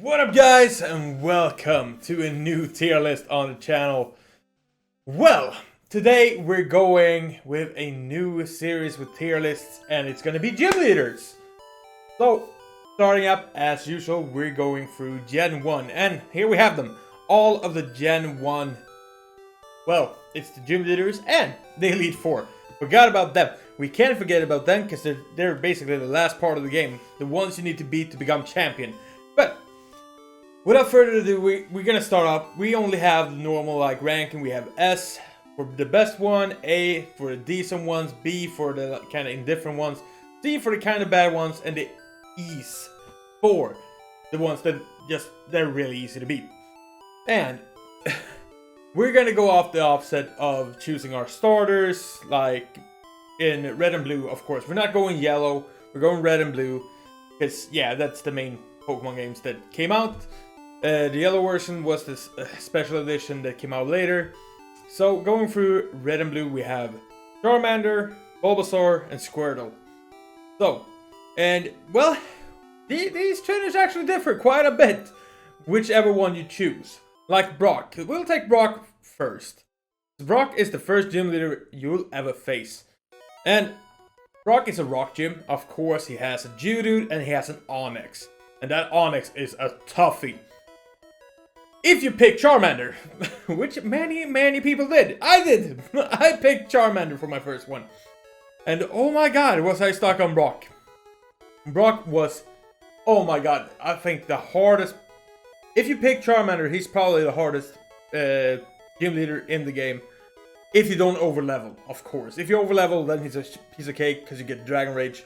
What up guys, and welcome to a new tier list on the channel. Well, today we're going with a new series with tier lists, and it's gonna be gym leaders. So, starting up as usual, we're going through Gen 1, and here we have them. All of the Gen 1, well, it's the gym leaders and the Elite 4. Forgot about them. We can't forget about them because they're basically the last part of the game. The ones you need to beat to become champion. But without further ado, we're gonna start off. We only have the normal ranking. We have S for the best one, A for the decent ones, B for the kind of indifferent ones, C for the kind of bad ones, and the E's for the ones that they're really easy to beat. And we're gonna go off the offset of choosing our starters, like in red and blue, of course. We're not going yellow, we're going red and blue, because yeah, that's the main Pokemon games that came out. The yellow version was this special edition that came out later. So going through red and blue, we have Charmander, Bulbasaur, and Squirtle. So, and well, these trainers actually differ quite a bit, whichever one you choose. Like Brock, we'll take Brock first. Brock is the first gym leader you'll ever face. And Brock is a rock gym. Of course, he has a Geodude and he has an Onix. And that Onix is a toughie. If you pick Charmander, which many people did. I did. I picked Charmander for my first one. And oh my god, was I stuck on Brock. Brock was, oh my god, I think the hardest. If you pick Charmander, he's probably the hardest gym leader in the game. If you don't overlevel, of course. If you overlevel, then he's a piece of cake because you get Dragon Rage.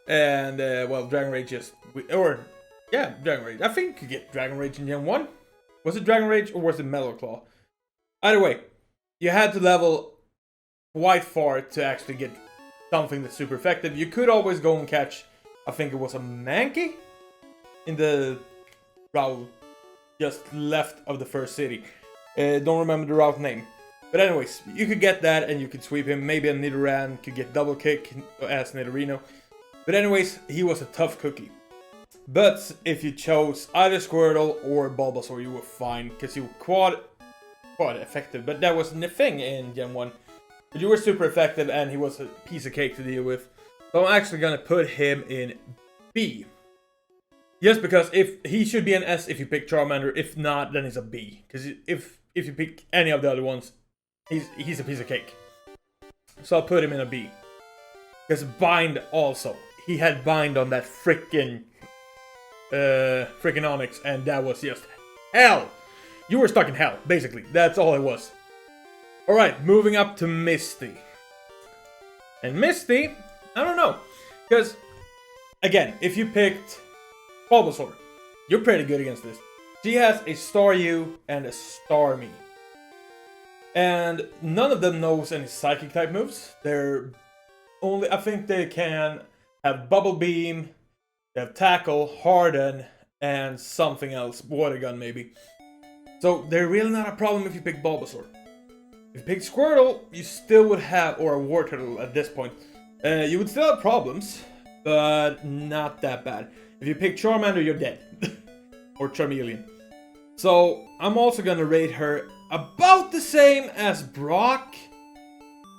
And, well, Dragon Rage just... yeah, Dragon Rage. I think you get Dragon Rage in Gen 1. Was it Dragon Rage or was it Metal Claw? Either way, you had to level quite far to actually get something that's super effective. You could always go and catch, I think it was a Mankey in the route just left of the first city. Don't remember the route name. But anyways, you could get that and you could sweep him. Maybe a Nidoran could get double kick as Nidorino. But anyways, he was a tough cookie. But if you chose either Squirtle or Bulbasaur, you were fine. Because you were quite effective. But that wasn't a thing in Gen 1. But you were super effective and he was a piece of cake to deal with. So I'm actually going to put him in B. Just because if he should be an S if you pick Charmander. If not, then he's a B. Because if you pick any of the other ones, he's a piece of cake. So I'll put him in a B. Because Bind also. He had Bind on that frickin' Onix, and that was just hell. You were stuck in hell, basically. That's all it was. Alright, moving up to Misty. And Misty, I don't know. Because, again, if you picked Bulbasaur, you're pretty good against this. She has a Staryu and a Starmie. And none of them knows any Psychic type moves. They're only, I think they can have Bubble Beam, they have Tackle, Harden, and something else. Water Gun, maybe. So, they're really not a problem if you pick Bulbasaur. If you pick Squirtle, you still would have, or a Wartortle at this point, you would still have problems, but not that bad. If you pick Charmander, you're dead. Or Charmeleon. So, I'm also gonna rate her about the same as Brock.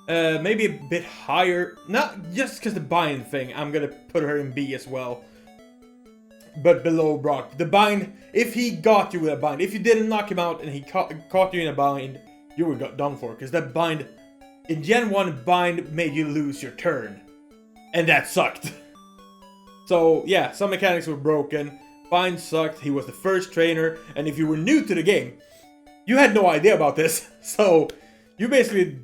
Maybe a bit higher. Not just because the bind thing. I'm gonna put her in B as well. But below Brock. The bind, if he got you with a bind. If you didn't knock him out and he caught you in a bind, you were done for. Because that bind, in Gen 1, bind made you lose your turn. And that sucked. So yeah, some mechanics were broken. Bind sucked. He was the first trainer. And if you were new to the game, you had no idea about this. So you basically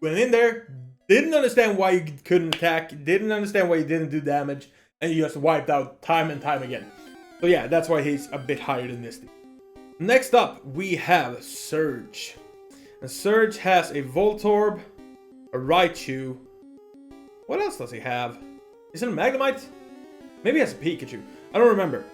went in there, didn't understand why you couldn't attack, didn't understand why you didn't do damage, and you just wiped out time and time again. So yeah, that's why he's a bit higher than Misty. Next up, we have Surge. And Surge has a Voltorb, a Raichu. What else does he have? Is it a Magnemite? Maybe he has a Pikachu. I don't remember.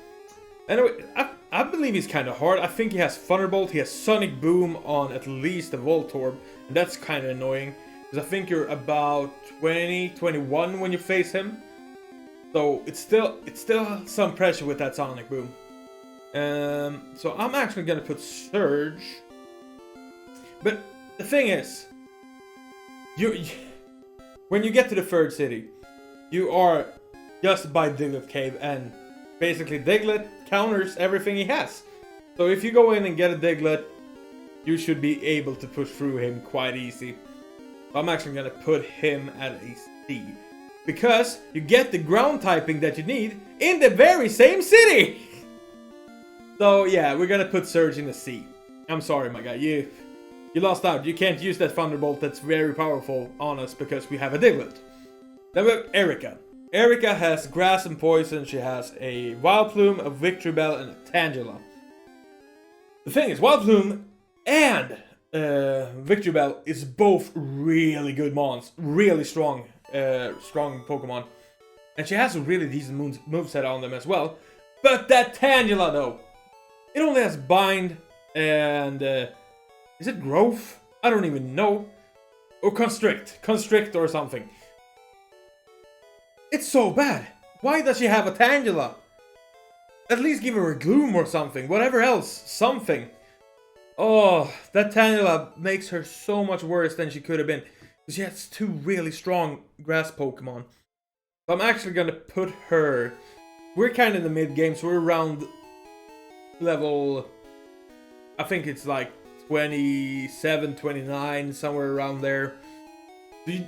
Anyway, I believe he's kind of hard. I think he has Thunderbolt, he has Sonic Boom on at least the Voltorb. And that's kind of annoying. Because I think you're about 20, 21 when you face him. So it's still some pressure with that Sonic Boom. So I'm actually gonna put Surge. But the thing is, when you get to the third city, you are just by Diglett Cave, and basically Diglett counters everything he has. So if you go in and get a Diglett, you should be able to push through him quite easy. So I'm actually gonna put him at a C. Because you get the ground typing that you need in the very same city! So yeah, we're gonna put Surge in a C. I'm sorry my guy, you lost out. You can't use that Thunderbolt that's very powerful on us because we have a Diglett. Then we have Erika. Erika has Grass and Poison, she has a Wild Plume, a Victory Bell, and a Tangela. The thing is, Wild Plume and Victory Bell is both really good mons, really strong Pokemon. And she has a really decent moveset on them as well. But that Tangela though, it only has Bind and is it Growth? I don't even know. Or Constrict or something. It's so bad. Why does she have a Tangela? At least give her a Gloom or something, whatever else, something. Oh, that Tangela makes her so much worse than she could have been. She has two really strong grass Pokemon. So I'm actually gonna put her... We're kind of in the mid-game, so we're around level... I think it's like 27, 29, somewhere around there.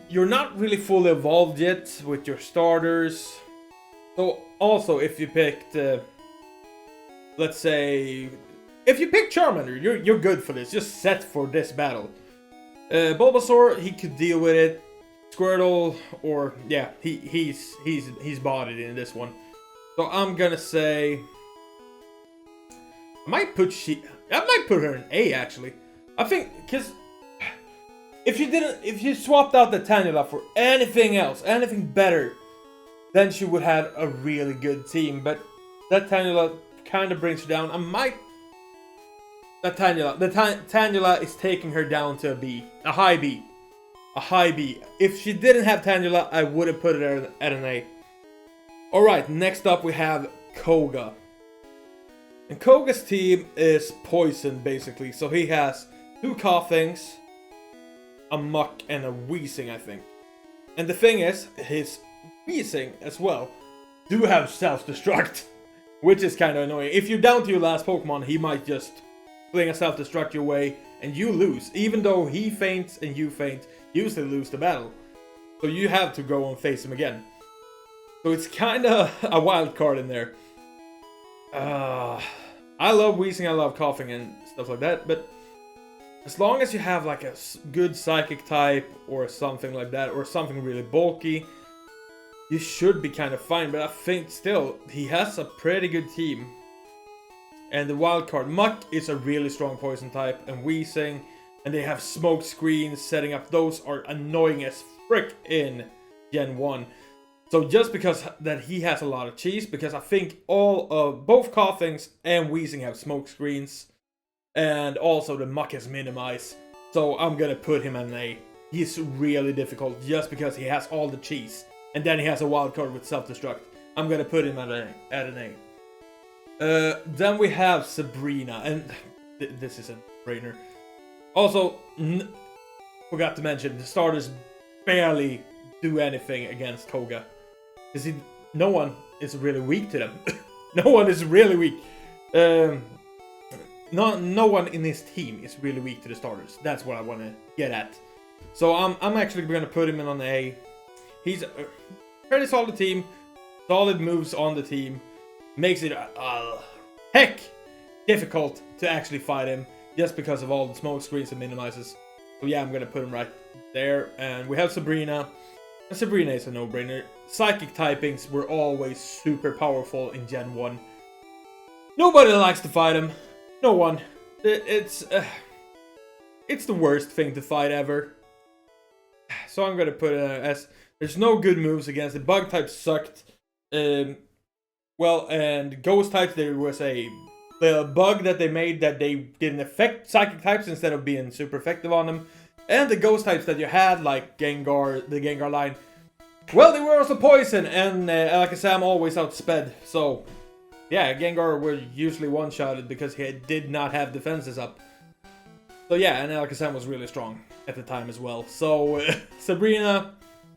You're not really fully evolved yet with your starters. So also, if you picked... let's say... If you pick Charmander, you're good for this. Just set for this battle. Bulbasaur, he could deal with it. Squirtle, or yeah, he's bodied in this one. So I'm gonna say I might put her in A actually. I think because if you swapped out the Tangela for anything else, anything better, then she would have a really good team. But that Tangela kind of brings her down. The Tangela is taking her down to a B, a high B. If she didn't have Tangela, I would have put it at an A. Alright, next up we have Koga. And Koga's team is poison basically, so he has 2 Coughings, a Muck, and a Weezing, I think. And the thing is, his Weezing as well do have self-destruct, which is kind of annoying. If you're down to your last Pokemon, he might just fling a self-destruct your way and you lose. Even though he faints and you faint, you still lose the battle. So you have to go and face him again. So it's kind of a wild card in there. I love Weezing, I love Coughing and stuff like that, but as long as you have like a good Psychic type or something like that, or something really bulky, you should be kind of fine. But I think still, he has a pretty good team. And the wild card, Muck is a really strong poison type, and Weezing, and they have smoke screens setting up. Those are annoying as frick in Gen 1. So just because that he has a lot of cheese, because I think both Coughings and Weezing have smoke screens, and also the Muck is minimized. So I'm gonna put him at an A. He's really difficult just because he has all the cheese, and then he has a wild card with self-destruct. I'm gonna put him at an A. Then we have Sabrina, and this is a brainer. Also, forgot to mention, the starters barely do anything against Koga. Because no one is really weak to them. No one is really weak. No one in his team is really weak to the starters. That's what I want to get at. So I'm actually going to put him in on A. He's a pretty solid team. Solid moves on the team. Makes it heck difficult to actually fight him just because of all the smoke screens and minimizes. So yeah, I'm gonna put him right there. And we have Sabrina. And Sabrina is a no-brainer. Psychic typings were always super powerful in Gen 1. Nobody likes to fight him. No one. It's the worst thing to fight ever. So I'm gonna put it as there's no good moves against it. Bug type sucked. Well, and ghost types, there was the bug that they made that they didn't affect psychic types instead of being super effective on them. And the ghost types that you had, like Gengar, the Gengar line, well, they were also poison, and like I said, I'm always outsped. So yeah, Gengar were usually one-shotted because he did not have defenses up. So yeah, and Alakazam was really strong at the time as well. So Sabrina,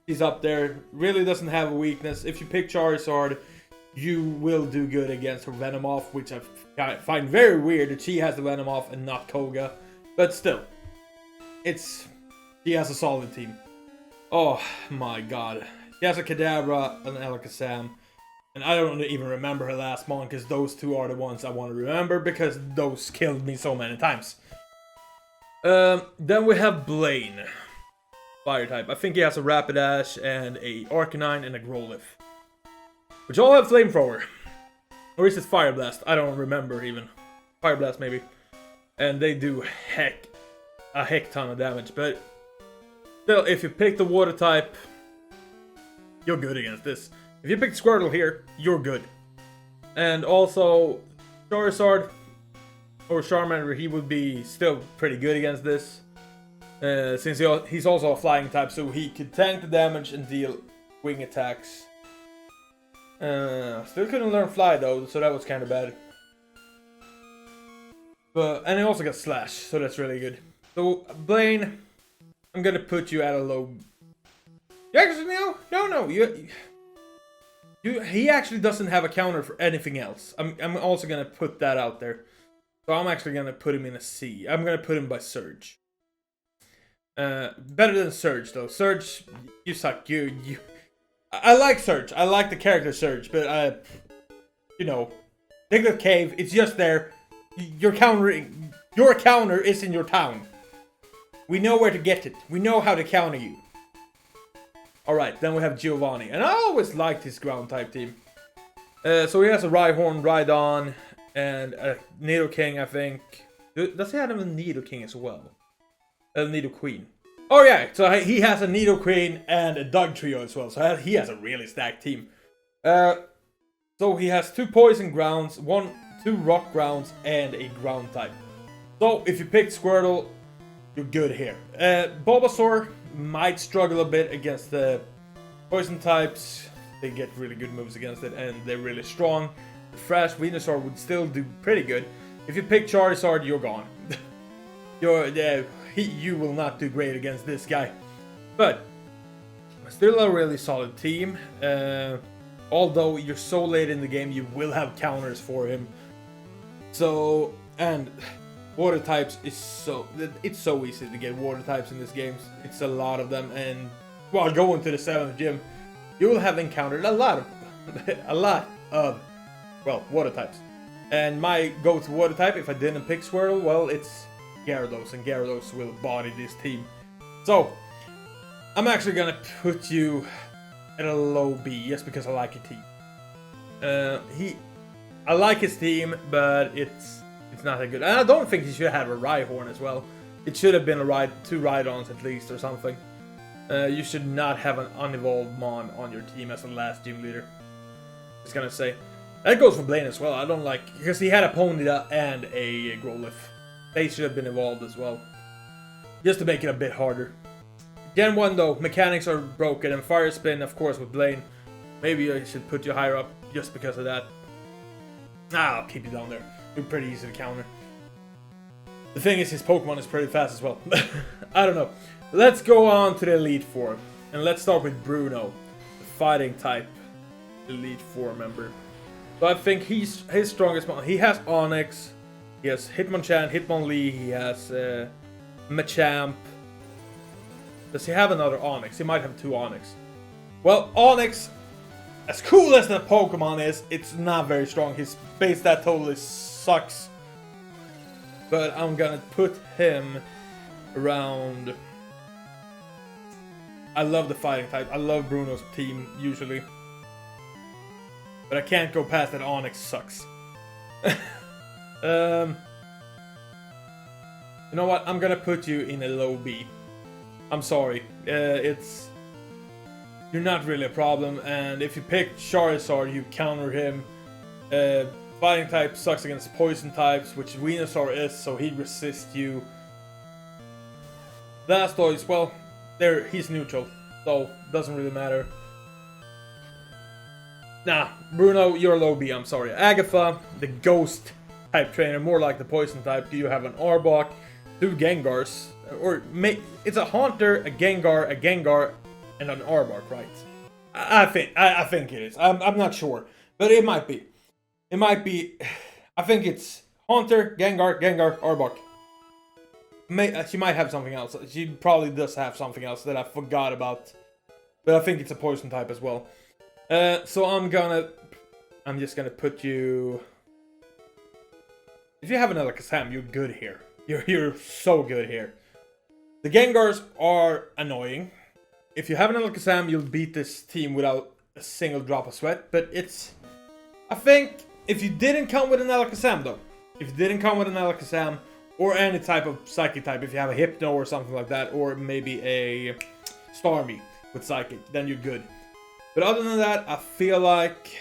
she's up there. Really doesn't have a weakness. If you pick Charizard, you will do good against her Venomoth, which I find very weird that she has the Venomoth and not Koga. But still, she has a solid team. Oh my god. She has a Kadabra and Alakazam. And I don't even remember her last mon, because those two are the ones I want to remember, because those killed me so many times. Then we have Blaine. Fire type. I think he has a Rapidash and a Arcanine and a Growlithe, which all have Flamethrower. Or is it Fire Blast? I don't remember even. Fire Blast maybe. And they do a heck ton of damage. But still, if you pick the Water type, you're good against this. If you pick Squirtle here, you're good. And also, Charizard or Charmander, he would be still pretty good against this. Since he's also a flying type, so he could tank the damage and deal wing attacks. Still couldn't learn Fly though, so that was kind of bad. And he also got Slash, so that's really good. So, Blaine, I'm gonna put you at a low... Actually, no. He actually doesn't have a counter for anything else. I'm also gonna put that out there. So I'm actually gonna put him in a C. I'm gonna put him by Surge. Better than Surge though. Surge, you suck. I like Surge. I like the character Surge, but you know, Diglett Cave. It's just there. Your counter is in your town. We know where to get it. We know how to counter you. Alright, then we have Giovanni. And I always liked his ground type team. So he has a Rhyhorn, Rhydon, and a Nidoking, I think. Does he have a Nidoking as well? A Nidoqueen. Oh yeah, so he has a Nidoqueen and a Dugtrio as well. So he has a really stacked team. So he has 2 poison grounds, 2 rock grounds, and a ground type. So if you pick Squirtle, you're good here. Bulbasaur might struggle a bit against the poison types. They get really good moves against it, and they're really strong. The Thrash Venusaur would still do pretty good. If you pick Charizard, you're gone. You will not do great against this guy. But still a really solid team. Although you're so late in the game, you will have counters for him. So, and water types is it's so easy to get water types in this game. It's a lot of them, and while going to the 7th gym, you will have encountered a lot of water types. And my go-to water type, if I didn't pick Squirtle, well, it's Gyarados, and Gyarados will body this team. So, I'm actually gonna put you at a low B, just because I like your team. I like his team, but it's not that good. And I don't think he should have a Rhyhorn as well. It should have been 2 Rhydons at least, or something. You should not have an unevolved Mon on your team as the last gym leader. Just gonna say. That goes for Blaine as well. I don't like... Because he had a Ponyta and a Growlithe. They should have been evolved as well. Just to make it a bit harder. Gen 1 though, mechanics are broken. And Fire Spin, of course, with Blaine. Maybe I should put you higher up just because of that. I'll keep you down there. You're pretty easy to counter. The thing is, his Pokemon is pretty fast as well. I don't know. Let's go on to the Elite Four. And let's start with Bruno. The fighting type Elite Four member. So I think his strongest one. He has Onix. He has Hitmonchan, Hitmonlee. He has Machamp. Does he have another Onix? He might have 2 Onix. Well, Onix, as cool as the Pokemon is, it's not very strong. His base stat totally sucks. But I'm gonna put him around... I love the fighting type. I love Bruno's team, usually. But I can't go past that Onix sucks. You know what? I'm gonna put you in a low B. I'm sorry. You're not really a problem, and if you pick Charizard, you counter him. Fighting type sucks against poison types, which Venusaur is, so he resists you. Blastoise, well, he's neutral, so doesn't really matter. Nah, Bruno, you're low B, I'm sorry. Agatha, the ghost type trainer, more like the poison type. You have an Arbok, 2 Gengars, or it's a Haunter, a Gengar, and an Arbok, right? I think it is. I'm not sure, but it might be. It might be. I think it's Haunter, Gengar, Arbok. She might have something else. She probably does have something else that I forgot about, but I think it's a poison type as well. So I'm just gonna put you. If you have an Alakazam, you're good here. You're so good here. The Gengars are annoying. If you have an Alakazam, you'll beat this team without a single drop of sweat. But it's, I think, if you didn't come with an Alakazam though, if you didn't come with an Alakazam or any type of Psychic type, if you have a Hypno or something like that, or maybe a Starmie with Psychic, then you're good. But other than that, I feel like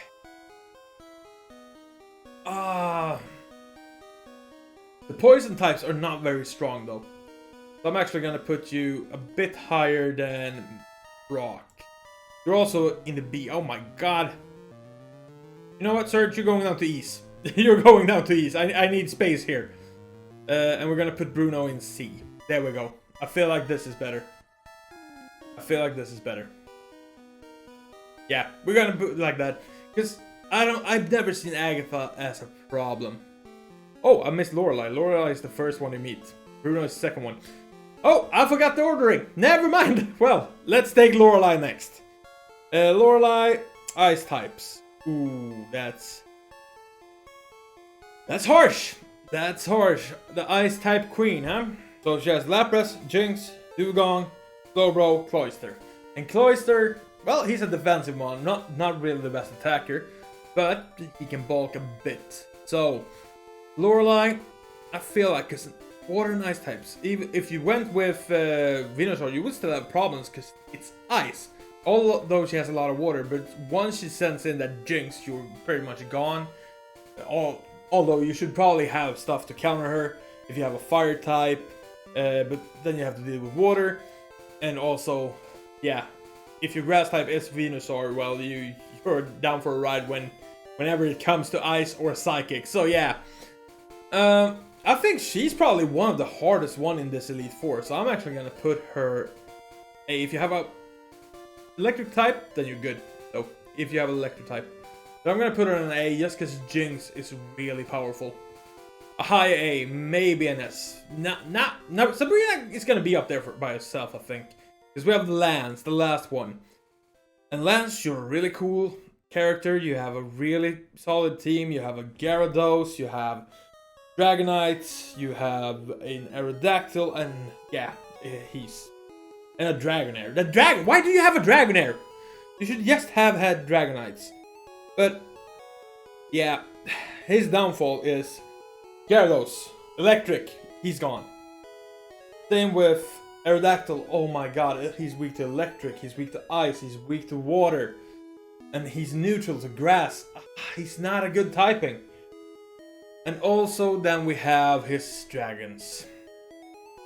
the poison types are not very strong though. So I'm actually gonna put you a bit higher than Brock. You're also in the B. Oh my god. You know what, Serge? You're going down to East. You're going down to East. I need space here. And we're gonna put Bruno in C. There we go. I feel like this is better. I feel like this is better. Yeah, we're gonna put it like that. Because I've never seen Agatha as a problem. Oh, I missed Lorelai. Lorelai is the first one you meet. Bruno is the second one. Oh, I forgot the ordering. Never mind. Well, let's take Lorelai next. Lorelai, ice types. Ooh, that's harsh. That's harsh. The ice type queen, huh? So she has Lapras, Jinx, Dugong, Slowbro, Cloyster. And Cloyster, well, he's a defensive one. Not really the best attacker, but he can bulk a bit. So, Lorelai, I feel like, because water and ice types, even if you went with Venusaur, you would still have problems because it's ice. Although she has a lot of water, but once she sends in that Jinx, you're pretty much gone. Although you should probably have stuff to counter her if you have a fire type, but then you have to deal with water. And also, yeah, if your grass type is Venusaur, well, you're down for a ride whenever it comes to ice or psychic. So yeah. I think she's probably one of the hardest one in this Elite Four, so I'm actually gonna put her A. If you have a electric type, then you're good. So if you have an electric type, but I'm gonna put her in an A just because Jinx is really powerful. A high A, maybe an S. No, Sabrina is gonna be up there by herself, I think, because we have Lance, the last one, and Lance, you're a really cool character. You have a really solid team. You have a Gyarados, you have Dragonite, you have an Aerodactyl, and yeah, and a Dragonair. Why do you have a Dragonair? You should just have had Dragonites. But yeah, his downfall is Gyarados, electric, he's gone. Same with Aerodactyl. Oh my god, he's weak to electric, he's weak to ice, he's weak to water, and he's neutral to grass. He's not a good typing. And also then we have his dragons,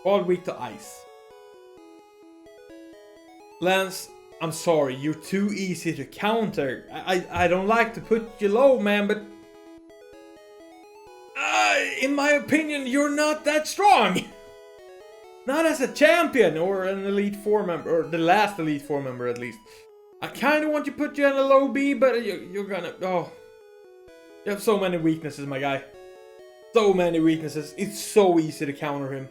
all weak to ice. Lance, I'm sorry, you're too easy to counter. I don't like to put you low, man, but in my opinion, you're not that strong. Not as a champion or an Elite Four member, or the last Elite Four member at least. I kind of want to put you in a low B, but you're gonna, you have so many weaknesses, my guy. So many weaknesses. It's so easy to counter him.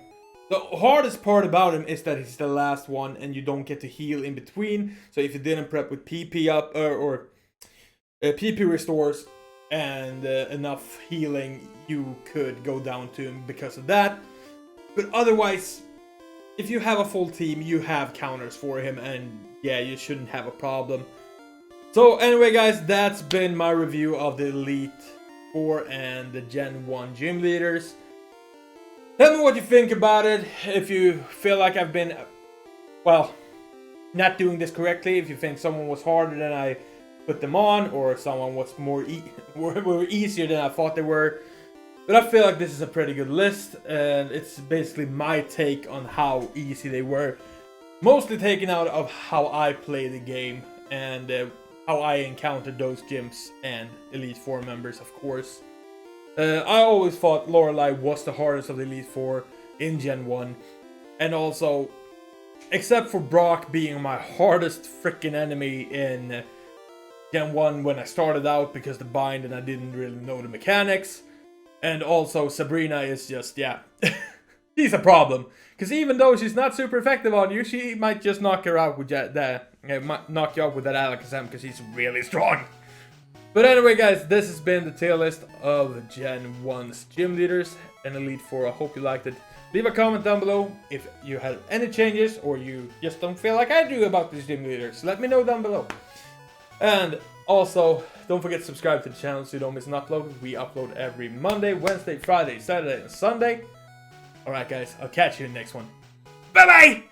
The hardest part about him is that he's the last one and you don't get to heal in between. So if you didn't prep with PP up or PP restores and enough healing, you could go down to him because of that. But otherwise, if you have a full team, you have counters for him, and yeah, you shouldn't have a problem. So anyway, guys, that's been my review of the Elite Four and the Gen 1 gym leaders. Tell me what you think about it. If you feel like I've been, well, not doing this correctly. If you think someone was harder than I put them on, or someone was more easier than I thought they were. But I feel like this is a pretty good list, and it's basically my take on how easy they were. Mostly taken out of how I play the game and how I encountered those gyms and Elite Four members, of course. I always thought Lorelai was the hardest of the Elite Four in Gen 1. And also, except for Brock being my hardest freaking enemy in Gen 1 when I started out because the bind and I didn't really know the mechanics. And also Sabrina is just, yeah, she's a problem. Because even though she's not super effective on you, she might just knock you out with that Alakazam because she's really strong. But anyway guys, this has been the tier list of Gen 1's gym leaders and Elite Four. I hope you liked it. Leave a comment down below if you had any changes or you just don't feel like I do about these gym leaders. Let me know down below. And also, don't forget to subscribe to the channel so you don't miss an upload. We upload every Monday, Wednesday, Friday, Saturday, and Sunday. Alright guys, I'll catch you in the next one. Bye bye!